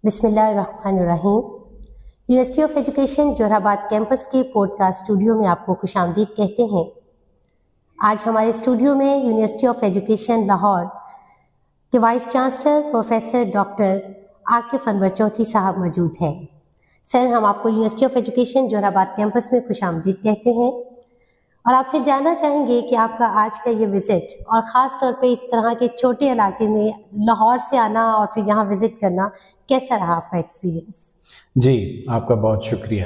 بسم اللہ الرحمن الرحیم۔ یونیورسٹی آف ایجوکیشن جوہر آباد کیمپس کے پوڈ کاسٹ اسٹوڈیو میں آپ کو خوش آمدید کہتے ہیں۔ آج ہمارے اسٹوڈیو میں یونیورسٹی آف ایجوکیشن لاہور کے vice chancellor professor doctor Akif Anwar Chaudhry صاحب موجود ہیں۔ سر، ہم آپ کو یونیورسٹی آف ایجوکیشن جوہر آباد کیمپس میں خوش آمدید کہتے ہیں اور آپ سے جاننا چاہیں گے کہ آپ کا آج کا یہ وزٹ اور خاص طور پہ اس طرح کے چھوٹے علاقے میں لاہور سے آنا اور پھر یہاں وزٹ کرنا کیسا رہا آپ کا ایکسپیرینس؟ جی، آپ کا بہت شکریہ۔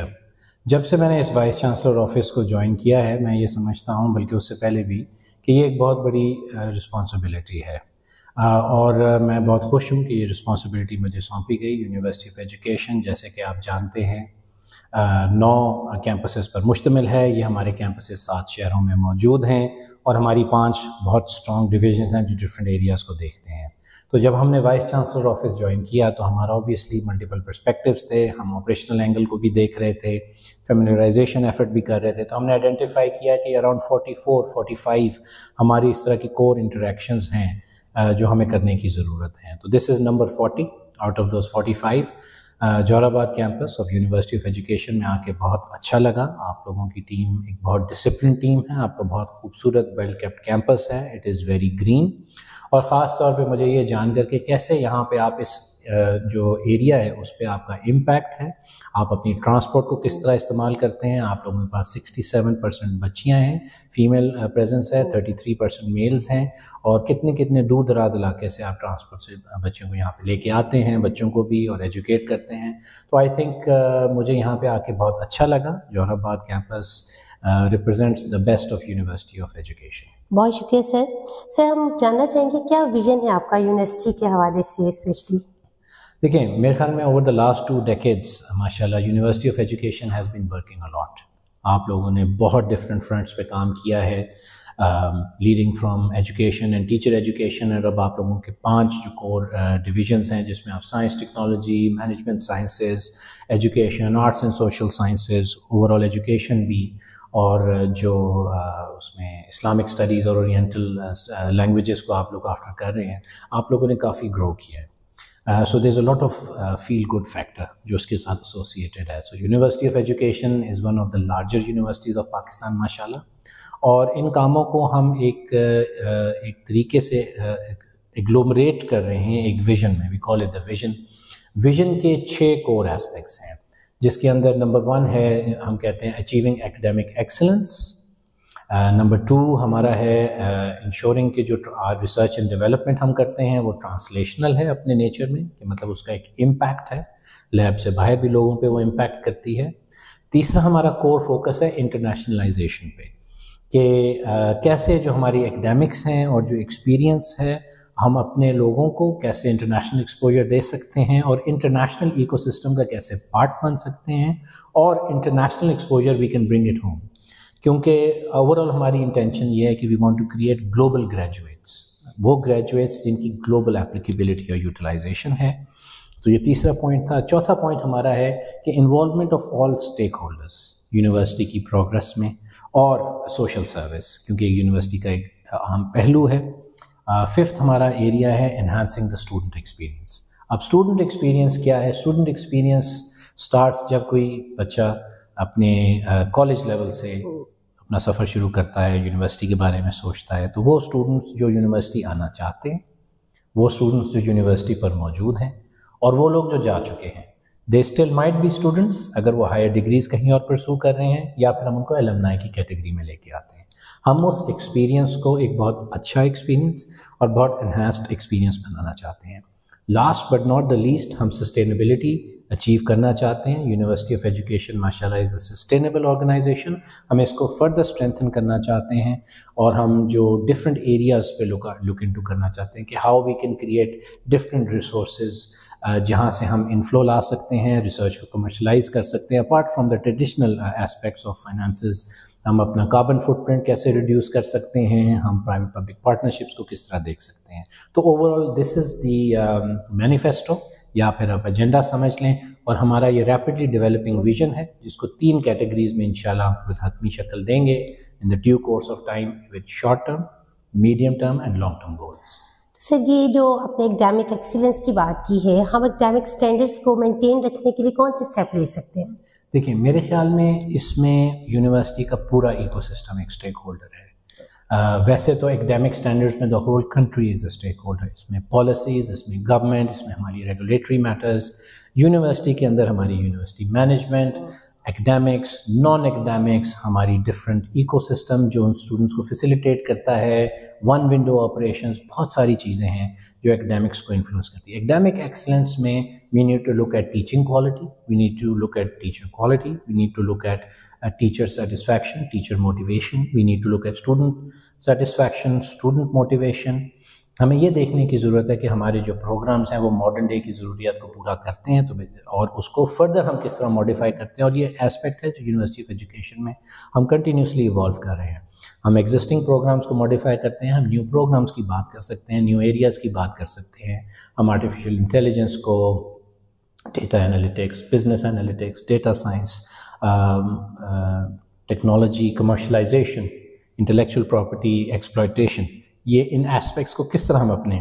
جب سے میں نے اس وائس چانسلر آفس کو جوائن کیا ہے، میں یہ سمجھتا ہوں بلکہ اس سے پہلے بھی کہ یہ ایک بہت بڑی رسپانسبلٹی ہے، اور میں بہت خوش ہوں کہ یہ رسپانسبلٹی مجھے سونپی گئی۔ یونیورسٹی آف ایجوکیشن جیسے کہ آپ جانتے ہیں 9 کیمپسز پر مشتمل ہے۔ یہ ہمارے کیمپسز 7 شہروں میں موجود ہیں اور ہماری 5 بہت اسٹرانگ ڈویژنز ہیں جو ڈفرینٹ ایریاز کو دیکھتے ہیں۔ تو جب ہم نے وائس چانسلر آفس جوائن کیا تو ہمارا اوبویسلی ملٹیپل پرسپیکٹیوز تھے، ہم آپریشنل اینگل کو بھی دیکھ رہے تھے، فیملیرائزیشن ایفرٹ بھی کر رہے تھے۔ تو ہم نے آئیڈینٹیفائی کیا کہ اراؤنڈ 44-45 ہماری اس طرح کی کور انٹریکشنز ہیں جو ہمیں کرنے کی ضرورت ہے۔ تو this is number 40 out of those 45۔ جوہر آباد campus of university of education میں آ کے بہت اچھا لگا۔ آپ لوگوں کی ٹیم ایک بہت ڈسپلن ٹیم ہے، آپ کا بہت خوبصورت ویل کیپٹ کیمپس ہے، اٹ از ویری گرین، اور خاص طور پہ مجھے یہ جان کر کے کیسے یہاں پہ آپ اس جو ایریا ہے اس پہ آپ کا امپیکٹ ہے، آپ اپنی ٹرانسپورٹ کو کس طرح استعمال کرتے ہیں۔ آپ لوگوں کے پاس 67% بچیاں ہیں، فیمیل پریزنس ہے، 33% میلز ہیں، اور کتنے دور دراز علاقے سے آپ ٹرانسپورٹ سے بچوں کو یہاں پہ لے کے آتے ہیں، بچوں کو بھی، اور ایجوکیٹ کرتے ہیں۔ تو آئی تھنک مجھے یہاں پہ آ کے بہت اچھا لگا۔ جوہر آباد campus represents the best of University of Education۔ بہت شکریہ سر۔ سر، ہم جاننا چاہیں گے کیا ویژن ہے آپ کا یونیورسٹی کے حوالے سے اسپیشلی؟ دیکھیں، میرے خیال میں اوور دا لاسٹ 2 decades ماشاء اللہ university of education has been working a lot. آپ لوگوں نے بہت ڈفرینٹ فرنٹس پہ کام کیا ہے، leading from education and teacher education, اور اب آپ لوگوں کے 5 جو کور ڈویژنس ہیں جس میں آپ science technology, management sciences, education, arts and social sciences, over all education بھی، اور جو اس میں اسلامک اسٹڈیز اور اورینٹل لینگویجز کو آپ لوگ آفٹر کر رہے ہیں، آپ لوگوں نے کافی گرو کیا ہے۔ So there is a lot of feel good factor جو اس کے ساتھ ایسوسیٹیڈ ہے۔ So university of education is one of the larger universities of Pakistan ماشاء اللہ، اور ان کاموں کو ہم ایک طریقے سے ایگلومریٹ کر رہے ہیں ایک ویژن میں، we call it the vision. Vision کے 6 کور ایسپیکٹس ہیں، جس کے اندر نمبر 1 ہے، ہم کہتے ہیں اچیونگ ایکڈیمک ایکسلنس۔ نمبر 2 ہمارا ہے انشورنگ کہ جو ریسرچ اینڈ ڈیولپمنٹ ہم کرتے ہیں وہ ٹرانسلیشنل ہے اپنے نیچر میں، کہ مطلب اس کا ایک امپیکٹ ہے، لیب سے باہر بھی لوگوں پہ وہ امپیکٹ کرتی ہے۔ تیسرا ہمارا کور فوکس ہے انٹرنیشنلائزیشن پہ، کہ کیسے جو ہماری ایکڈیمکس ہیں اور جو ایکسپیرینس ہے ہم اپنے لوگوں کو کیسے انٹرنیشنل ایکسپوجر دے سکتے ہیں، اور انٹرنیشنل ایکو سسٹم کا کیسے پارٹ بن سکتے ہیں، اور international exposure we can bring it home, کیونکہ اوور آل ہماری انٹینشن یہ ہے کہ we want to create global graduates, وہ گریجویٹس جن کی گلوبل اپلیکیبلٹی اور یوٹیلائزیشن ہے۔ تو یہ تیسرا پوائنٹ تھا۔ چوتھا پوائنٹ ہمارا ہے کہ involvement of all stack holders university کی پروگرس میں، اور سوشل سروس، کیونکہ یونیورسٹی کا ایک اہم پہلو ہے۔ 5th ہمارا ایریا ہے انہانسنگ دا اسٹوڈنٹ ایکسپیرینس۔ اب اسٹوڈنٹ ایکسپیرینس کیا ہے؟ اسٹوڈنٹ ایکسپیرینس اسٹارٹس جب کوئی بچہ اپنے کالج لیول سے اپنا سفر شروع کرتا ہے، یونیورسٹی کے بارے میں سوچتا ہے، تو وہ اسٹوڈنٹس جو یونیورسٹی آنا چاہتے ہیں، وہ اسٹوڈنٹس جو یونیورسٹی پر موجود ہیں، اور وہ لوگ جو جا چکے ہیں، they still might be students اگر وہ ہائر ڈگریز کہیں اور پرسو کر رہے ہیں، یا پھر ہم ان کو المنائی کی کیٹیگری میں لے کے آتے ہیں۔ ہم اس ایکسپیرینس کو ایک بہت اچھا ایکسپیرینس اور بہت انہینسڈ ایکسپیرینس بنانا چاہتے ہیں۔ Last but not the least, ہم سسٹینیبلٹی اچیو کرنا چاہتے ہیں۔ یونیورسٹی آف ایجوکیشن ماشاءاللہ از اے سسٹینیبل آرگنائزیشن، ہم اس کو فردر اسٹرینتھن کرنا چاہتے ہیں، اور ہم جو ڈفرینٹ ایریاز پہ لک انٹو کرنا چاہتے ہیں کہ how we can create different resources جہاں سے ہم انفلو لا سکتے ہیں، ریسرچ کو کمرشلائز کر سکتے ہیں، apart from the traditional aspects of finances. ہم اپنا کاربن فٹ پرنٹ کیسے ریڈیوس کر سکتے ہیں، ہم پرائیویٹ پبلک پارٹنرشپس کو کس طرح دیکھ سکتے ہیں۔ تو اوور آل دس از دی مینیفیسٹو، یا پھر آپ ایجنڈا سمجھ لیں، اور ہمارا یہ ریپڈلی ڈیولپنگ ویژن ہے جس کو 3 کیٹیگریز میں انشاءاللہ ہم حتمی شکل دیں گے in the due course of time, with short term, medium term and long term goals. Sir یہ جو آپ نے ایکڈیمک ایکسیلنس کی بات کی ہے، ہم ایکڈیمک اسٹینڈرڈس کو مینٹین رکھنے کے لیے کون سے اسٹیپ لے سکتے ہیں؟ دیکھیں میرے خیال میں اس میں یونیورسٹی کا پورا ایکو سسٹم ایک اسٹیک ہولڈر ہے. ویسے تو ایکڈیمک اسٹینڈرڈس میں the whole country is a stakeholder. اس میں پالیسیز، اس میں گورنمنٹ، اس میں ہماری ریگولیٹری میٹرز، یونیورسٹی کے اندر ہماری university management, academics, naan academics, ہماری ڈفرینٹ ایکو سسٹم جو ان اسٹوڈنٹس کو فیسیلیٹیٹ کرتا ہے، ون ونڈو آپریشنز، بہت ساری چیزیں ہیں جو ایکڈیمکس کو انفلوئنس کرتی ہے. ایکڈیمک ایکسلنس میں we need to look at teaching quality, we need to look at teacher quality, we need to look at teacher satisfaction, teacher motivation, we need to look at student satisfaction, student motivation. ہمیں یہ دیکھنے کی ضرورت ہے کہ ہمارے جو programmes ہیں وہ ماڈرن ڈے کی ضروریات کو پورا کرتے ہیں، تو اور اس کو فردر ہم کس طرح ماڈیفائی کرتے ہیں. اور یہ اسپیکٹ ہے جو یونیورسٹی آف ایجوکیشن میں ہم کنٹینیوسلی ایوالو کر رہے ہیں. ہم ایگزسٹنگ پروگرامز کو ماڈیفائی کرتے ہیں، ہم نیو پروگرامز کی بات کر سکتے ہیں، نیو ایریاز کی بات کر سکتے ہیں. ہم آرٹیفیشیل انٹیلیجنس کو، data analytics, business analytics, data science, technology, commercialization, intellectual property exploitation, یہ ان اسپیکٹس کو کس طرح ہم اپنے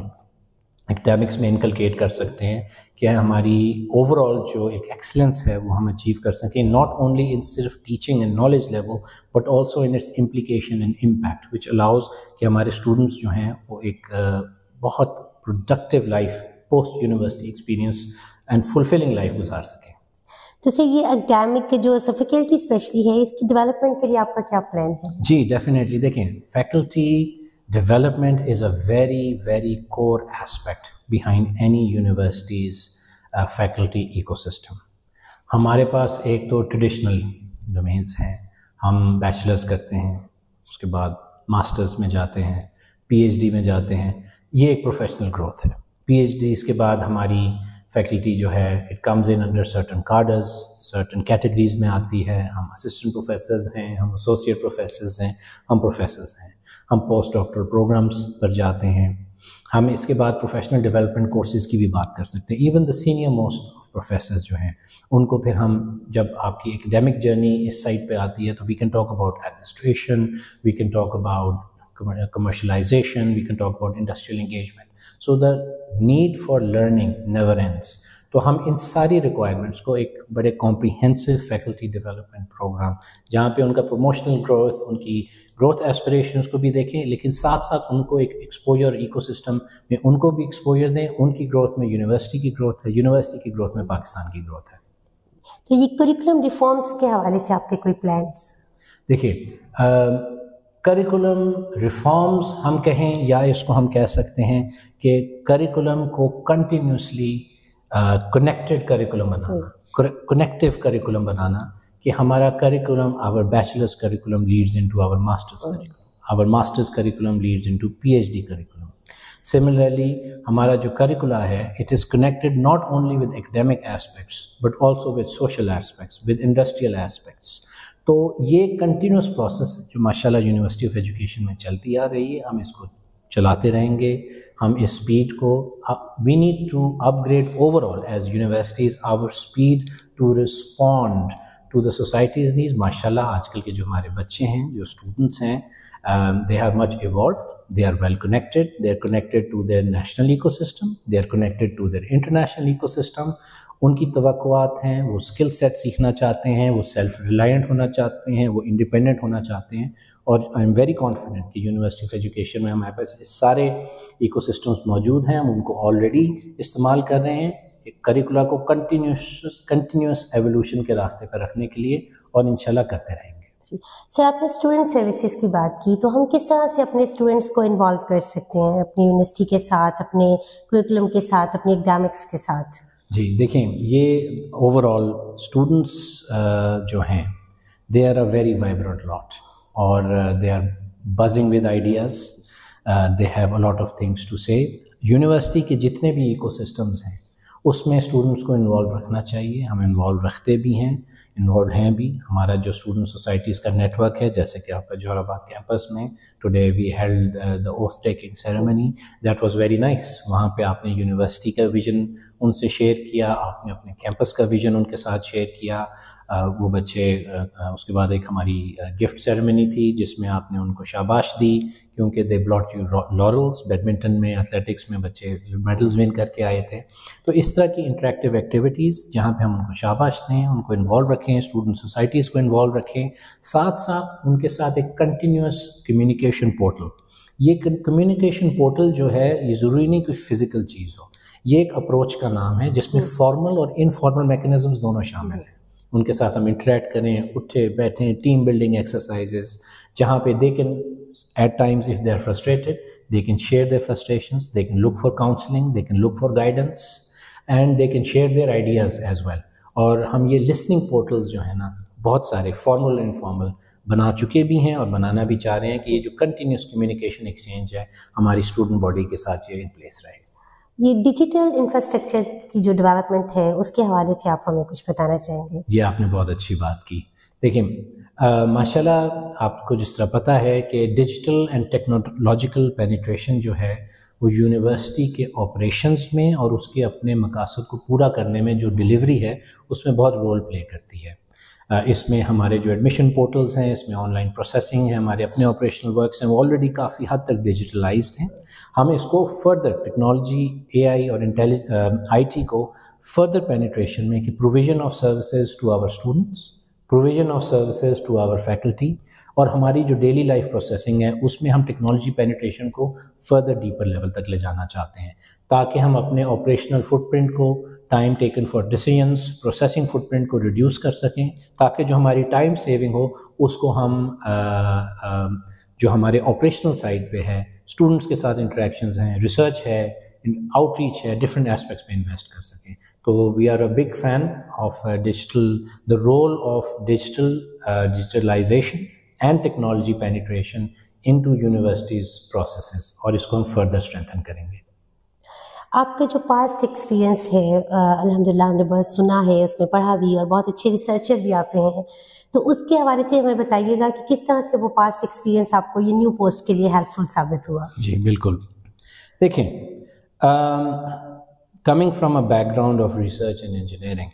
ایکڈیمکس میں انکلکیٹ کر سکتے ہیں کہ ہماری اوور آل جو ایک ایکسلنس ہے وہ ہم اچیو کر سکیں، ناٹ اونلی ان صرف teaching and knowledge level but also in its implication and impact which allows کہ ہمارے اسٹوڈنٹس جو ہیں وہ ایک بہت productive life post university experience and fulfilling life گزار سکیں. تو سر یہ ایکڈیمک جو فیکلٹی اسپیشلی ہے، اس کی ڈیولپمنٹ کے لیے آپ کا کیا پلان ہے؟ جی ڈیفینیٹلی. دیکھیں faculty development is a very, very core aspect behind any university's faculty ecosystem. ہمارے پاس ایک تو ٹریڈیشنل ڈومینس ہیں، ہم بیچلرز کرتے ہیں، اس کے بعد ماسٹرز میں جاتے ہیں، پی ایچ ڈی میں جاتے ہیں، یہ ایک پروفیشنل گروتھ ہے. پی ایچ ڈیز کے بعد ہماری فیکلٹی جو ہے it comes in under certain cadres, certain categories میں آتی ہے. ہم اسسٹنٹ پروفیسرز ہیں، ہم ایسوسیٹ پروفیسرز ہیں، ہم پروفیسرز ہیں، ہم پوسٹ ڈاکٹرل پروگرامز پر جاتے ہیں. ہم اس کے بعد پروفیشنل ڈیولپمنٹ کورسز کی بھی بات کر سکتے ہیں. Even the senior most of professors جو ہیں ان کو پھر ہم جب آپ کی ایکڈیمک جرنی اس سائڈ پہ آتی ہے تو we can talk about administration, we can talk about commercialization, we can talk about industrial engagement. So the need for learning never ends. تو ہم ان ساری ریکوائرمنٹس کو ایک بڑے کمپریہنسو فیکلٹی ڈیولپمنٹ پروگرام جہاں پہ ان کا پروموشنل گروتھ، ان کی گروتھ ایسپریشنس کو بھی دیکھیں، لیکن ساتھ ساتھ ان کو ایک ایکسپوجر ایکو سسٹم میں ان کو بھی ایکسپوجر دیں. ان کی گروتھ میں یونیورسٹی کی گروتھ ہے، یونیورسٹی کی گروتھ میں پاکستان کی گروتھ ہے. تو یہ کریکولم ریفارمس کے حوالے سے آپ کے کوئی پلانس؟ دیکھیے کریکولم ریفارمز ہم کہیں یا اس کو ہم کہہ سکتے ہیں کہ کریکولم کو کنٹینیوسلی کنیکٹڈ کریکولم بنانا، کنیکٹیو کریکولم بنانا کہ ہمارا curriculum our bachelors curriculum leads into our masters curriculum, our masters curriculum leads into P H D curriculum. Similarly ہمارا جو کریکولا ہے it is connected not only with academic aspects but also with social aspects, with industrial aspects. تو یہ continuous process ہے جو ماشاء اللہ university of education میں چلتی آ رہی ہے. ہم اس کو چلاتے رہیں گے. ہم اس اسپیڈ کو we need to upgrade overall as universities our speed to respond to the society's needs. ماشاء اللہ آج کل کے جو ہمارے بچے ہیں، جو اسٹوڈنٹس ہیں، they have much evolved. They are well connected. They are connected to their national ecosystem. They are connected to their international ecosystem. ان کی توقعات ہیں، وہ اسکل سیٹ سیکھنا چاہتے ہیں، وہ سیلف ریلائنٹ ہونا چاہتے ہیں، وہ انڈیپینڈنٹ ہونا چاہتے ہیں. اور آئی ایم ویری کانفیڈنٹ کہ یونیورسٹی آف ایجوکیشن میں ہمارے پاس سارے ایکو سسٹمس موجود ہیں. ہم ان کو آلریڈی استعمال کر رہے ہیں ایک کریکولا کو کنٹینیوس ایولیوشن کے راستے پر رکھنے کے لیے، اور انشاءاللہ کرتے رہیں گے. سر آپ نے اسٹوڈنٹ سروسز کی بات کی، تو ہم کس طرح سے اپنے اسٹوڈنٹس کو انوالو کر سکتے ہیں اپنی یونیورسٹی کے ساتھ، اپنے کریکولم کے ساتھ، اپنے ایکڈیمکس کے ساتھ؟ جی دیکھیں یہ اوور آل اسٹوڈنٹس جو ہیں they are a very vibrant lot, اور they are buzzing with ideas, they have a lot of things to say. University کے جتنے بھی ایکو سسٹمز ہیں اس میں اسٹوڈنٹس کو انوالو رکھنا چاہیے. ہم انوالو رکھتے بھی ہیں، انوالو ہیں بھی. ہمارا جو اسٹوڈنٹ سوسائٹیز کا نیٹ ورک ہے، جیسے کہ آپ کا جوہر آباد کیمپس میں today we held the oath taking ceremony, that was very nice. وہاں پہ آپ نے یونیورسٹی کا ویژن ان سے شیئر کیا، آپ نے اپنے کیمپس کا ویژن ان کے ساتھ شیئر کیا. وہ بچے اس کے بعد ایک ہماری گفٹ سیریمنی تھی جس میں آپ نے ان کو شاباش دی کیونکہ دے بلاٹ یو لورلز. بیڈمنٹن میں ایتھلیٹکس میں بچے میڈلز ون کر کے آئے تھے. تو اس طرح کی انٹریکٹیو ایکٹیویٹیز جہاں پہ ہم ان کو شاباش دیں, ان کو انوالو رکھیں, اسٹوڈنٹ سوسائٹیز کو انوالو رکھیں, ساتھ ساتھ ان کے ساتھ ایک کنٹینیوس کمیونیکیشن پورٹل. یہ کمیونیکیشن پورٹل جو ہے یہ ضروری نہیں کوئی فزیکل چیز ہو, یہ ایک اپروچ کا نام ہے جس میں فارمل اور انفارمل میکینزمز دونوں شامل ہیں. ان کے ساتھ ہم انٹریکٹ کریں, اٹھے بیٹھیں, ٹیم بلڈنگ ایکسرسائزز جہاں پہ they can at times if they are frustrated they can share their frustrations, they can look for counselling, they can look for guidance and they can share their ideas as well. اور ہم یہ listening portals جو ہیں نا بہت سارے formal اور informal بنا چکے بھی ہیں اور بنانا بھی چاہ رہے ہیں کہ یہ جو کنٹینیوس کمیونیکیشن ایکسچینج ہے ہماری اسٹوڈنٹ باڈی کے ساتھ یہ ان پلیس رہے. یہ ڈیجیٹل انفراسٹرکچر کی جو ڈیولپمنٹ ہے اس کے حوالے سے آپ ہمیں کچھ بتانا چاہیں گے؟ یہ آپ نے بہت اچھی بات کی. دیکھیں ماشاء اللہ آپ کو جس طرح پتہ ہے کہ ڈیجیٹل اینڈ ٹیکنالوجیکل پینیٹریشن جو ہے وہ یونیورسٹی کے آپریشنز میں اور اس کے اپنے مقاصد کو پورا کرنے میں جو ڈیلیوری ہے اس میں بہت رول پلے کرتی ہے. اس میں ہمارے جو ایڈمیشن پورٹلز ہیں, اس میں آن لائن پروسیسنگ ہے, ہمارے اپنے آپریشنل ورکس ہیں, وہ آلریڈی کافی حد تک ڈیجیٹلائزڈ ہیں. ہم اس کو فردر ٹیکنالوجی, اے آئی اور آئی ٹی کو فردر پینیٹریشن میں کہ provision of services to our students, provision of services to our faculty اور ہماری جو ڈیلی لائف پروسیسنگ ہے اس میں ہم ٹیکنالوجی پینیٹریشن کو فردر ڈیپر لیول تک لے جانا چاہتے ہیں تاکہ ہم اپنے آپریشنل فٹ پرنٹ کو, time taken for decisions, processing footprint کو ریڈیوس کر سکیں تاکہ جو ہماری ٹائم سیونگ ہو اس کو ہم جو ہمارے آپریشنل سائڈ پہ ہے, اسٹوڈنٹس کے ساتھ انٹریکشنز ہیں, ریسرچ ہے, آؤٹ ریچ ہے, ڈفرینٹ اسپیکٹس پہ انویسٹ کر سکیں. تو we are a big fan of digital, the role of digitalization and technology penetration into universities processes, اور اس کو ہم فردر اسٹرینتھن کریں گے. آپ کا جو پاسٹ ایکسپیرینس ہے الحمدللہ ہم نے بہت سنا ہے, اس میں پڑھا بھی اور بہت اچھے ریسرچر بھی آپ رہے ہیں, تو اس کے حوالے سے ہمیں بتائیے گا کہ کس طرح سے وہ پاسٹ ایکسپیرینس آپ کو یہ نیو پوسٹ کے لیے ہیلپ فل ثابت ہوا. جی بالکل. دیکھیں coming from a back ground of research and engineering,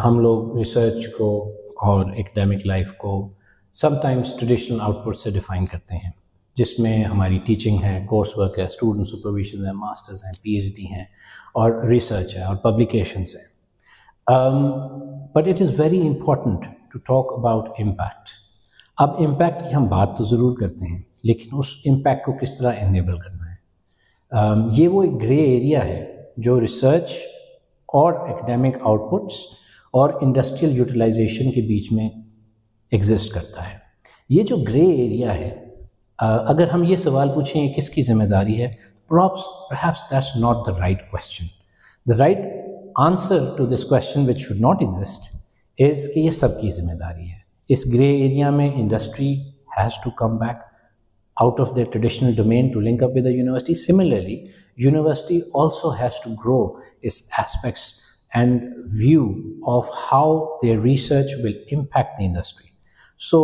ہم لوگ ریسرچ کو اور ایکڈیمک لائف کو some times traditional out put سے ڈیفائن کرتے ہیں جس میں ہماری ٹیچنگ ہے, کورس ورک ہے, اسٹوڈنٹ سپرویژن ہے, ماسٹرز ہیں, پی ایچ ڈی ہیں اور ریسرچ ہے اور پبلیکیشنز ہیں. But it is very important to talk about impact. اب امپیکٹ کی ہم بات تو ضرور کرتے ہیں لیکن اس امپیکٹ کو کس طرح انیبل کرنا ہے, یہ وہ ایک گرے ایریا ہے جو ریسرچ اور ایکڈیمک آؤٹ پٹس اور انڈسٹریل یوٹیلائزیشن کے بیچ میں ایگزسٹ کرتا ہے. یہ جو گرے ایریا ہے, اگر ہم یہ سوال پوچھیں یہ کس کی ذمہ داری ہے, perhaps that's not the right question. The right answer to this question which should not exist is کہ یہ سب کی ذمہ داری ہے. اس گرے ایریا میں industry has to come back out of their traditional domain to link up with the university. Similarly, university also has to grow its aspects and view of how their research will impact the industry. So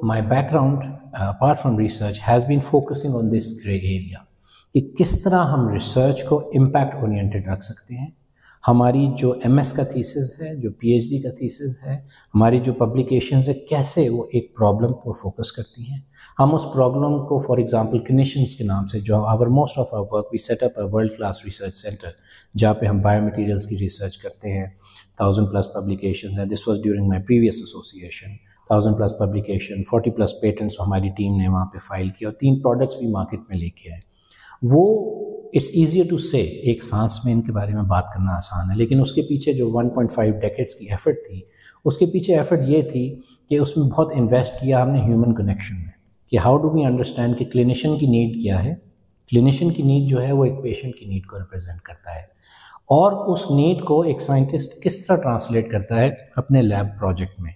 my background apart from research has been focusing on this gray area کہ کس طرح ہم research کو impact oriented رکھ سکتے ہیں. ہماری جو ایم ایس کا تھیسس ہے, جو پی ایچ ڈی کا تھیسس ہے, ہماری جو پبلیکیشنز ہے, کیسے وہ ایک پرابلم کو فوکس کرتی ہیں. ہم اس پرابلم کو فار ایگزامپل کلینیشینس کے نام سے جو most of our work we set up a world class research centre جہاں پہ ہم بایو مٹیریلس کی ریسرچ کرتے ہیں. 1000+ پبلیکیشنز ہیں. This was during my previous association. 1000+ publication, 40+ patents ہماری ٹیم نے وہاں پہ فائل کیا اور 3 پروڈکٹس بھی مارکیٹ میں لے کے آئے. وہ اٹس ایزیئر ٹو سے, ایک سانس میں ان کے بارے میں بات کرنا آسان ہے, لیکن اس کے پیچھے جو 1.5 ڈیکیڈس کی ایفرٹ تھی, اس کے پیچھے ایفرٹ یہ تھی کہ اس میں بہت انویسٹ کیا ہم نے ہیومن کنیکشن میں, کہ ہاؤ ڈو وی انڈرسٹینڈ کہ کلینیشین کی نیڈ کیا ہے. کلینیشین کی نیڈ جو ہے وہ ایک پیشنٹ کی نیڈ کو ریپرزینٹ کرتا ہے, اور اس نیڈ کو ایک سائنٹسٹ کس طرح ٹرانسلیٹ کرتا ہے اپنے لیب پروجیکٹ میں,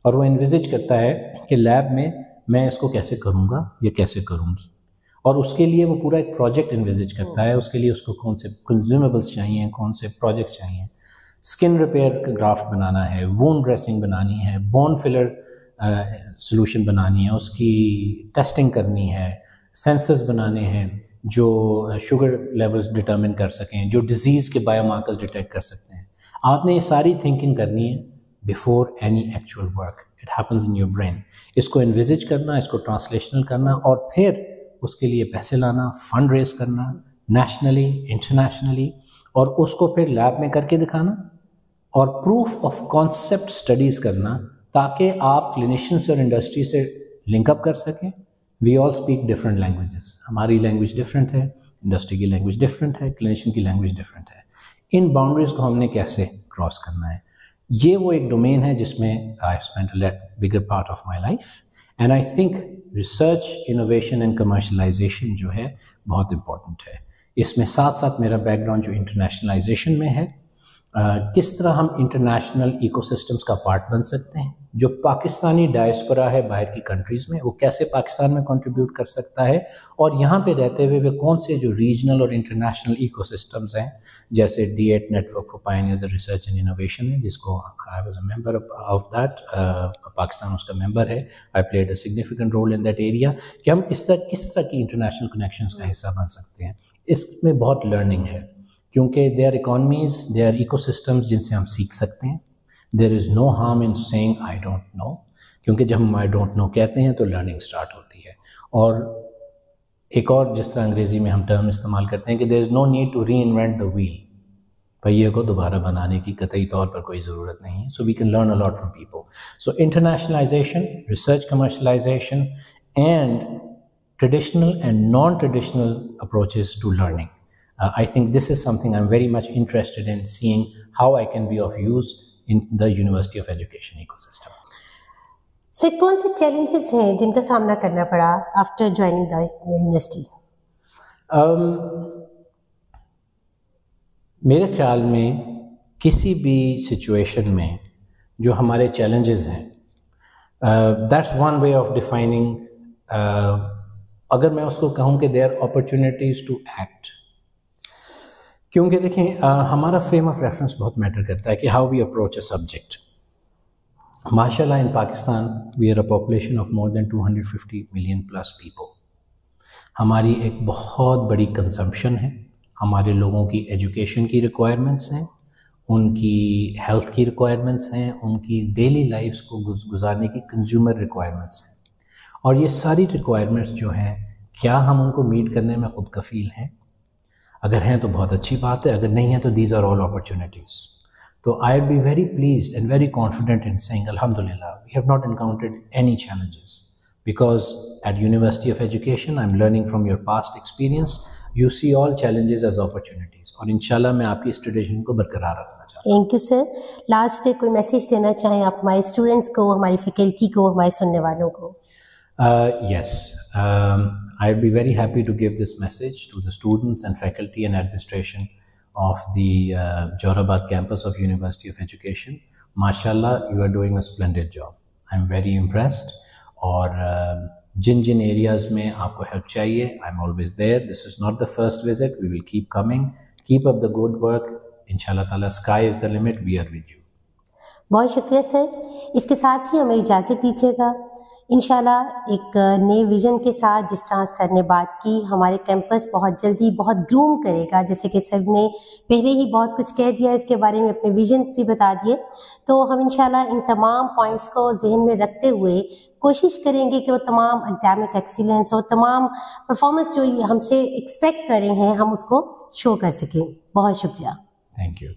اور وہ انویزج کرتا ہے کہ لیب میں اس کو کیسے کروں گا یا کیسے کروں گی, اور اس کے لیے وہ پورا ایک پروجیکٹ انویزج کرتا ہے. اس کے لیے اس کو کون سے کنزیومیبلس چاہیے, کون سے پروجیکٹس چاہیے, اسکن ریپیئر کا گرافٹ بنانا ہے, وونڈ ڈریسنگ بنانی ہے, بون فلر سلوشن بنانی ہے, اس کی ٹیسٹنگ کرنی ہے, سینسرز بنانے ہیں جو شوگر لیولز ڈٹرمن کر سکیں, جو ڈیزیز کے بایو مارکرز ڈیٹیکٹ کر سکتے ہیں. آپ نے یہ ساری تھنکنگ کرنی ہے before any actual work. It happens in your brain. اس کو انویزج کرنا, اس کو ٹرانسلیشنل کرنا, اور پھر اس کے لیے پیسے لانا, فنڈ ریز کرنا نیشنلی, انٹرنیشنلی, اور اس کو پھر لیب میں کر کے دکھانا, اور پروف آف کانسیپٹ اسٹڈیز کرنا, تاکہ آپ کلینیشین سے اور انڈسٹری سے لنک اپ کر سکیں. وی آل اسپیک ڈفرینٹ لینگویجز. ہماری لینگویج ڈفرینٹ ہے, انڈسٹری کی لینگویج ڈفرینٹ ہے, کلینیشین کی لینگویج ڈفرینٹ ہے. ان باؤنڈریز کو ہم نے کیسے کراس کرنا ہے, یہ وہ ایک ڈومین ہے جس میں I spend a bigger part of my life. And I think research, innovation and commercialization جو ہے بہت امپورٹنٹ ہے. اس میں ساتھ ساتھ میرا بیک گراؤنڈ جو انٹرنیشنلائزیشن میں ہے, کس طرح ہم انٹرنیشنل ایکو سسٹمز کا پارٹ بن سکتے ہیں. جو پاکستانی ڈائسپورا ہے باہر کی کنٹریز میں, وہ کیسے پاکستان میں کنٹریبیوٹ کر سکتا ہے, اور یہاں پہ رہتے ہوئے وہ کون سے جو ریجنل اور انٹرنیشنل ایکو سسٹمز ہیں, جیسے D8 network for pioneers in research and innovation ہے, جس کو I was a member of that, Pakistan اس کا ممبر ہے. I played a significant role in that area, کہ ہم کس طرح کی انٹرنیشنل کنیکشنز کا حصہ بن سکتے ہیں. اس میں بہت لرننگ ہے, کیونکہ they are economies, they are ecosystems جن سے ہم سیکھ سکتے ہیں. There is no harm in seeing I don't know, کیونکہ جب ہم آئی ڈونٹ نو کہتے ہیں تو لرننگ اسٹارٹ ہوتی ہے. اور ایک اور جس طرح انگریزی میں ہم ٹرم استعمال کرتے ہیں کہ there is no need to reinvent the wheel, پہیے کو دوبارہ بنانے کی قطعی طور پر کوئی ضرورت نہیں ہے. So we can learn a lot from people. So internationalisation, research commercialisation, and traditional and non traditional approaches to learning. I think this is something I'm very much interested in seeing how I can be of use in the University of Education ecosystem. سر, کون سے challenges ہیں جن کا سامنا کرنا پڑا after joining the university? میرے خیال میں کسی بھی سچویشن میں جو ہمارے چیلنجز ہیں, that's one way of defining, اگر میں اس کو کہوں کہ there are opportunities to act. کیونکہ دیکھیں, ہمارا فریم آف ریفرنس بہت میٹر کرتا ہے کہ how we approach a subject. ماشاء اللہ in Pakistan we are a population of more than 250 million plus people. ہماری ایک بہت بڑی کنزمپشن ہے. ہمارے لوگوں کی ایجوکیشن کی ریکوائرمنٹس ہیں, ان کی ہیلتھ کی ریکوائرمنٹس ہیں, ان کی ڈیلی لائفس کو گزارنے کی کنزیومر ریکوائرمنٹس ہیں. اور یہ ساری ریکوائرمنٹس جو ہیں, کیا ہم ان کو میٹ کرنے میں خود کفیل ہیں؟ اگر ہیں تو بہت اچھی بات ہے, اگر نہیں ہے تو دیز آر آل اپرچونیٹیز. تو I would be very pleased and very confident in seeing الحمدللہ we have not encountered any challenges, because at university of education I am learning from your past experience. You see all challenges as opportunities, اور انشاءاللہ میں آپ کی اس tradition کو برقرار رکھنا چاہتا ہوں. Thank you sir. لاسٹ پہ کوئی میسیج دینا چاہیں آپ ہمارے اسٹوڈنٹس کو, ہماری فیکلٹی کو, ہمارے سننے والوں کو؟ Yes, I'd be very happy to give this message to the students and faculty and administration of the Johorabad campus of University of Education. MashaAllah, you are doing a splendid job. I'm very impressed. اور جن areas میں آپ کو help چاہیے, I'm always there. This is not the first visit. We will keep coming. Keep up the good work. Inshallah ta'ala, sky is the limit. We are with you. بہت شکریہ سر. اس کے ساتھ ہی ہمیں اجازت دیجیے گا. انشاءاللہ ایک نئے ویژن کے ساتھ, جس طرح سر نے بات کی, ہمارے کیمپس بہت جلدی بہت گروم کرے گا. جیسے کہ سر نے پہلے ہی بہت کچھ کہہ دیا, اس کے بارے میں اپنے ویژنس بھی بتا دیے. تو ہم انشاءاللہ ان تمام پوائنٹس کو ذہن میں رکھتے ہوئے کوشش کریں گے کہ وہ تمام اکیڈمک ایکسیلنس اور تمام پرفارمنس جو ہم سے ایکسپیکٹ کر رہے ہیں, ہم اس کو شو کر سکیں. بہت شکریہ. Thank you.